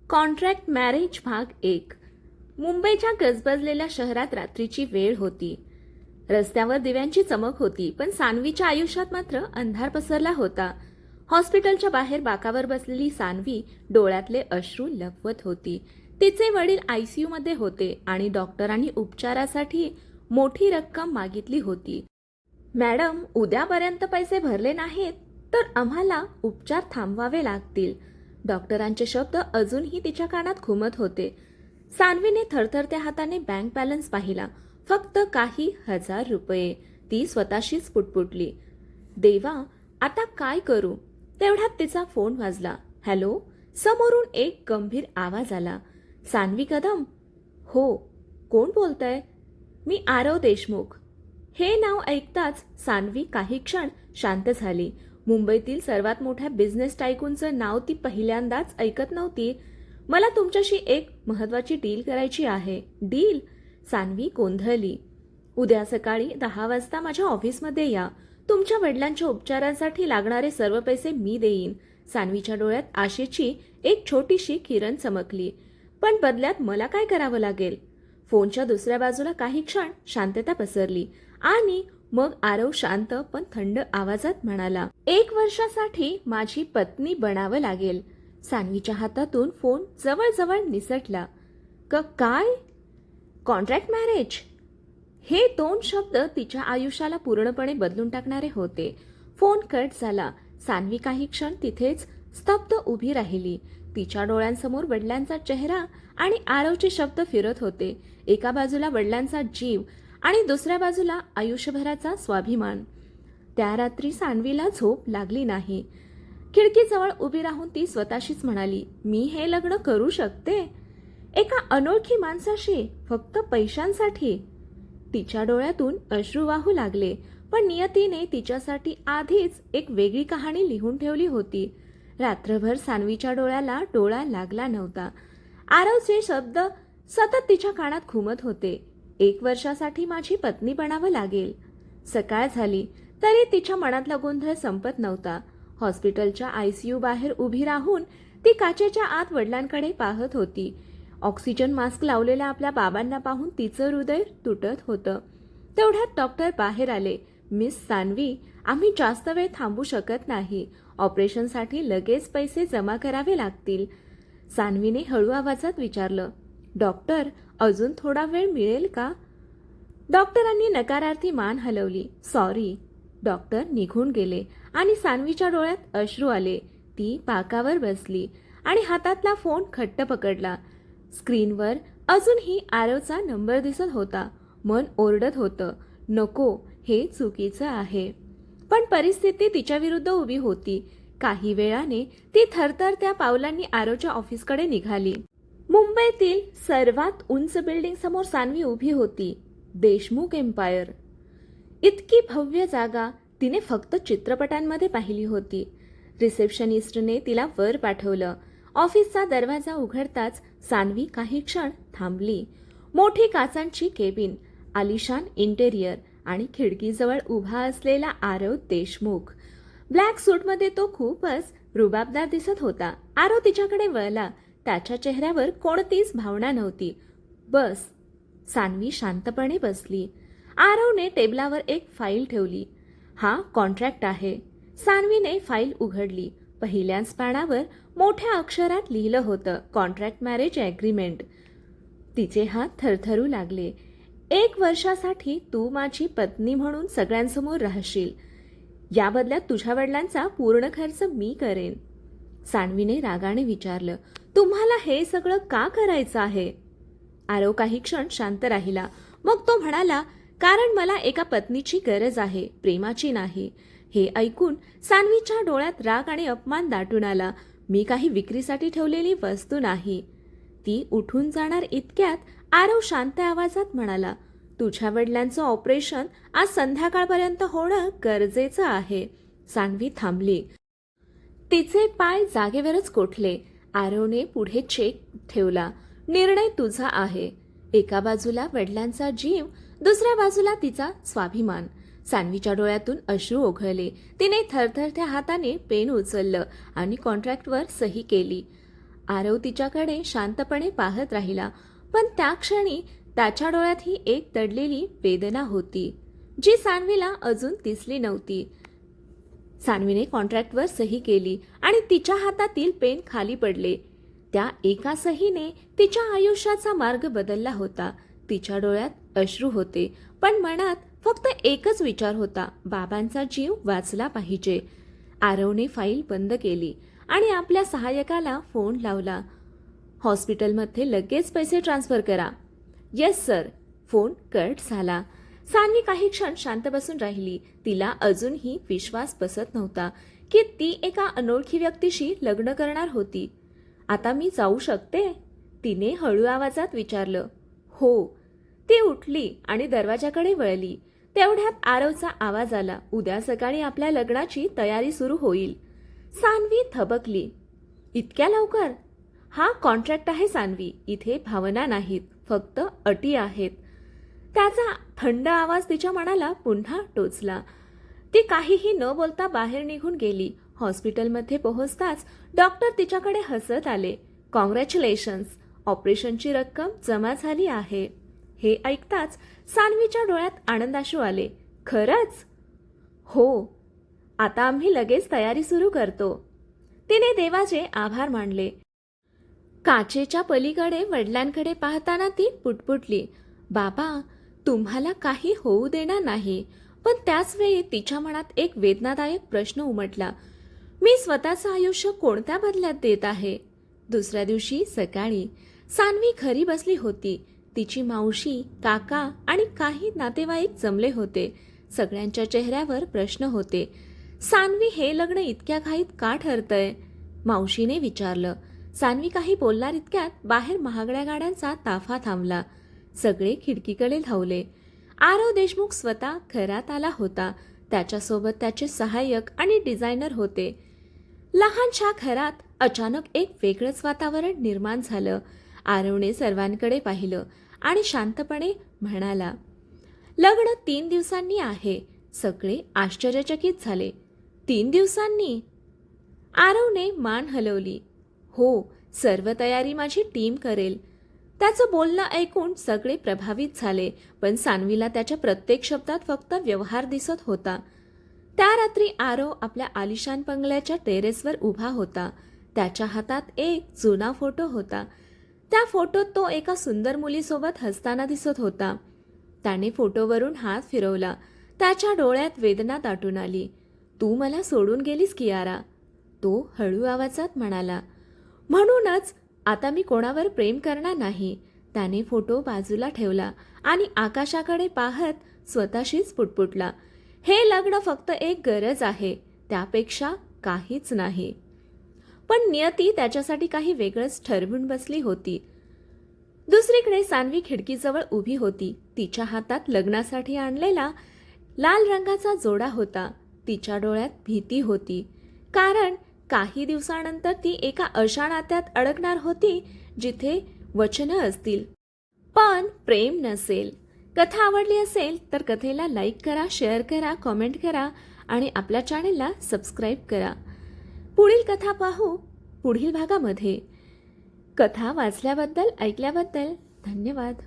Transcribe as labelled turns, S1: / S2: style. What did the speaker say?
S1: Contract marriage भाग 1. मुंबईच्या गजबजलेल्या शहरात रात्रीची वेळ होती. रस्त्यावर दिव्यांची चमक होती, पण सान्वीच्या आयुष्यात मात्र अंधार पसरला होता. हॉस्पिटलच्या बाहेर बाकावर बसलेली सान्वी डोळ्यातले अश्रू लपवत होती. तिचे वडील आयसीयू मध्ये होते आणि डॉक्टरांनी उपचारासाठी मोठी रक्कम मागितली होती. मॅडम, उद्यापर्यंत पैसे भरले नाहीत तर आम्हाला उपचार थांबवावे लागतील. डॉक्टरांचे शब्द अजूनही तिच्या कानात घुमत होते. सान्वीने थरथरत्या हाताने बँक बॅलन्स पाहिला. फक्त काही हजार रुपये. ती स्वतःशीच पुटपुटली, देवा, आता काय करू? तेवढ्यात तिचा फोन वाजला. हॅलो. समोरून एक गंभीर आवाज आला. सान्वी कदम? हो. कोण बोलतंय? मी आरव देशमुख. हे नाव ऐकताच सान्वी काही क्षण शांत झाली. मुंबईतील सर्वात मोठ्या बिझनेस टायकूनचं नाव ती पहिल्यांदाच ऐकत नव्हती. मला तुमच्याशी एक महत्वाची डील करायची आहे. डील? सान्वी गोंधळली. उद्या सकाळी 10 वाजता माझ्या ऑफिसमध्ये या. तुमच्या वडिलांच्या उपचारांसाठी लागणारे सर्व पैसे मी देईन. सान्वीच्या डोळ्यात आशेची एक छोटीशी किरण चमकली. पण बदल्यात मला काय करावं लागेल? फोनच्या दुसऱ्या बाजूला काही क्षण शांतता पसरली आणि मग आरव शांत पण थंड आवाजात म्हणाला, 1 वर्षासाठी माझी पत्नी बनावं लागेल. सान्वीच्या हातातून फोन जवळजवळ निसटला. काय? Contract marriage? हे 2 शब्द तिच्या आयुष्याला पूर्णपणे बदलून टाकणारे होते. फोन कट झाला. सान्वी काही क्षण तिथेच स्तब्ध उभी राहिली. तिच्या डोळ्यांसमोर वडिलांचा चेहरा आणि आरवचे शब्द फिरत होते. एका बाजूला वडिलांचा जीव आणि दुसऱ्या बाजूला आयुष्यभराचा स्वाभिमान. त्या रात्री सान्वीला झोप लागली नाही. खिडकीजवळ उभी राहून ती स्वतःशीच म्हणाली, मी हे लग्न करू शकते? एका अनोळखी माणसाशी फक्त पैशांसाठी? तिच्या डोळ्यातून अश्रू वाहू लागले. पण नियतीने तिच्यासाठी आधीच एक वेगळी कहाणी लिहून ठेवली होती. रात्रभर सान्वीच्या डोळ्याला डोळा लागला नव्हता. आरवचे शब्द सतत तिच्या कानात घुमत होते. 1 वर्षासाठी माझी पत्नी बनावं लागेल. सकाळ झाली तरी तिच्या मनातला गोंधळ संपत नव्हता. हॉस्पिटलच्या आयसीयू बाहेर उभी राहून ती काचेच्या आत वडिलांकडे पाहत होती. ऑक्सिजन मास्क लावलेल्या आपल्या बाबांना पाहून तिचं हृदय तुटत होतं. तेवढ्यात डॉक्टर बाहेर आले. मिस सान्वी, आम्ही जास्त वेळ थांबू शकत नाही. ऑपरेशनसाठी लगेच पैसे जमा करावे लागतील. सान्वीने हळू आवाजात विचारलं, डॉक्टर, अजून थोडा वेळ मिळेल का? डॉक्टरांनी नकारार्थी मान हलवली. सॉरी. डॉक्टर निघून गेले आणि सान्वीच्या डोळ्यात अश्रू आले. ती बाकावर बसली आणि हातातला फोन घट्ट पकडला. स्क्रीनवर अजूनही आरवचा नंबर दिसत होता. मन ओरडत होतं, नको, हे चुकीचं आहे. पण परिस्थिती तिच्या विरुद्ध उभी होती. काही वेळाने ती थरथरत्या पावलांनी आरवच्या ऑफिसकडे निघाली. मुंबईतील सर्वात उंच बिल्डिंग समोर सान्वी उभी होती. देशमुख एम्पायर. इतकी भव्य जागा तिने फक्त चित्रपटांमध्ये पाहिली होती. रिसेप्शनिस्टने तिला वर पाठवलं. ऑफिसचा दरवाजा उघडताच सान्वी काही क्षण थांबली. मोठी काचांची केबिन, आलिशान इंटेरियर आणि खिडकीजवळ उभा असलेला आरव देशमुख. ब्लॅक सूटमध्ये तो खूपच रुबाबदार दिसत होता. आरव तिच्याकडे वळला. त्याच्या चेहऱ्यावर कोणतीच भावना नव्हती. बस. सान्वी शांतपणे बसली. आरवने टेबलावर एक फाईल ठेवली. हा कॉन्ट्रॅक्ट आहे. सान्वीने फाईल उघडली. पहिल्याच पानावर मोठ्या अक्षरात लिहिलं होतं, कॉन्ट्रॅक्ट मॅरेज ॲग्रीमेंट. तिचे हात थरथरू लागले. 1 वर्षासाठी तू माझी पत्नी म्हणून सगळ्यांसमोर राहशील. या बदल्यात तुझ्या वडिलांचा पूर्ण खर्च मी करेन. सान्वीने रागाने विचारलं, तुम्हाला हे सगळं का करायचं आहे? आरव काही क्षण शांत राहिला. मग तो म्हणाला, कारण मला एका पत्नीची गरज आहे, प्रेमाची नाही. हे ऐकून सान्वीच्या डोळ्यात राग आणि अपमान दाटून आला. मी काही विक्रीसाठी ठेवलेली वस्तू नाही. ती उठून जाणार इतक्यात आरव शांत आवाजात म्हणाला, तुझ्या वडिलांचं ऑपरेशन आज संध्याकाळपर्यंत होणं गरजेचं आहे. सान्वी थांबली. तिचे पाय जागेवरच कोठले. आरवने पुढे चेक ठेवला. निर्णय तुझा आहे. एका बाजूला वडिलांचा जीव, दुसऱ्या बाजूला तिचा स्वाभिमान. सान्वीच्या डोळ्यातून अश्रू ओघळले. तिने थरथरत्या हाताने पेन उचललं आणि कॉन्ट्रॅक्टवर सही केली. आरव तिच्याकडे शांतपणे पाहत राहिला, पण त्या क्षणी त्याच्या डोळ्यातही एक दडलेली वेदना होती, जी सान्वीला अजून दिसली नव्हती. सान्वीने कॉन्ट्रॅक्टवर सही केली आणि तिच्या हातातील पेन खाली पडले. त्या एका सहीने तिच्या आयुष्याचा मार्ग बदलला होता. तिच्या डोळ्यात अश्रू होते, पण मनात फक्त एकच विचार होता, बाबांचा जीव वाचला पाहिजे. आरवने फाईल बंद केली आणि आपल्या सहाय्यकाला फोन लावला. हॉस्पिटलमध्ये लगेच पैसे ट्रान्सफर करा. Yes sir. फोन कट झाला. सान्वी काही क्षण शांत बसून राहिली. तिला अजूनही विश्वास बसत नव्हता की ती एका अनोळखी व्यक्तीशी लग्न करणार होती. आता मी जाऊ शकते? तिने हळू आवाजात विचारलं. हो. ती उठली आणि दरवाजाकडे वळली. तेवढ्यात आरवचा आवाज आला. उद्या सकाळी आपल्या लग्नाची तयारी सुरू होईल. सान्वी थबकली. इतक्या लवकर? हा कॉन्ट्रॅक्ट आहे सान्वी. इथे भावना नाहीत, फक्त अटी आहेत. त्याचा थंड आवाज तिच्या मनाला पुन्हा टोचला. ती काहीही न बोलता बाहेर निघून गेली. हॉस्पिटलमध्ये पोहोचताच डॉक्टर तिच्याकडे हसत आले. कॉंग्रॅच्युलेशन्स, ऑपरेशनची रक्कम जमा झाली आहे. हे ऐकताच सान्वीच्या डोळ्यात आनंदाश्रू आले. खरंच? हो. आता आम्ही लगेच तयारी सुरू करतो. तिने देवाचे आभार मानले. काचेच्या पलीकडे वडिलांकडे पाहताना ती पुटपुटली, बाबा, तुम्हाला काही होऊ देणार नाही. पण त्याच वेळी तिच्या मनात एक वेदनादायक प्रश्न उमटला. मी स्वतःचं आयुष्य कोणत्या बदल्यात देत आहे? दुसऱ्या दिवशी सकाळी सान्वी घरी बसली होती. तिची मावशी, काका आणि काही नातेवाईक जमले होते. सगळ्यांच्या चेहऱ्यावर प्रश्न होते. सान्वी, हे लग्न इतक्या घाईत का ठरतंय? मावशीने विचारलं. सान्वी काही बोलणार इतक्यात बाहेर महागड्या गाड्यांचा ताफा थांबला. सगळे खिडकीकडे धावले. आरव देशमुख स्वतः घरात आला होता. त्याच्यासोबत त्याचे सहाय्यक आणि डिझायनर होते. लहानशा घरात अचानक एक वेगळंच वातावरण निर्माण झालं. आरवने सर्वांकडे पाहिलं आणि शांतपणे म्हणाला, लग्न 3 दिवसांनी आहे. सगळे आश्चर्यचकित झाले. 3 दिवसांनी? आरवने मान हलवली. हो, सर्व तयारी माझी टीम करेल. त्याचं बोलणं ऐकून सगळे प्रभावित झाले, पण सान्वीला त्याच्या प्रत्येक शब्दात फक्त व्यवहार दिसत होता. त्या रात्री आरव आपल्या आलिशान बंगल्याच्या टेरेसवर उभा होता. त्याच्या हातात एक जुना फोटो होता. त्या फोटोत तो एका सुंदर मुलीसोबत हसताना दिसत होता. त्याने फोटोवरून हात फिरवला. त्याच्या डोळ्यात वेदना दाटून आली. तू मला सोडून गेलीस कियारा, तो हळू आवाजात म्हणाला. म्हणूनच आता मी कोणावर प्रेम करणार नाही. त्याने फोटो बाजूला ठेवला आणि आकाशाकडे पाहत स्वतःशीच पुटपुटला. हे लग्न फक्त एक गरज आहे, त्यापेक्षा काहीच नाही. पण नियती त्याच्यासाठी काही वेगळंच ठरवून बसली होती. दुसरीकडे सान्वी खिडकीजवळ उभी होती. तिच्या हातात लग्नासाठी आणलेला लाल रंगाचा जोडा होता. तिच्या डोळ्यात भीती होती, कारण काही दिवसानंतर ती एका अशा नात्यात अडकणार होती जिथे वचनं असतील पण प्रेम नसेल. कथा आवडली असेल तर कथेला लाईक करा, शेअर करा, कॉमेंट करा आणि आपल्या चॅनेलला सबस्क्राईब करा. पुढील कथा पाहू पुढील भागामध्ये. कथा वाचल्याबद्दल, ऐकल्याबद्दल धन्यवाद.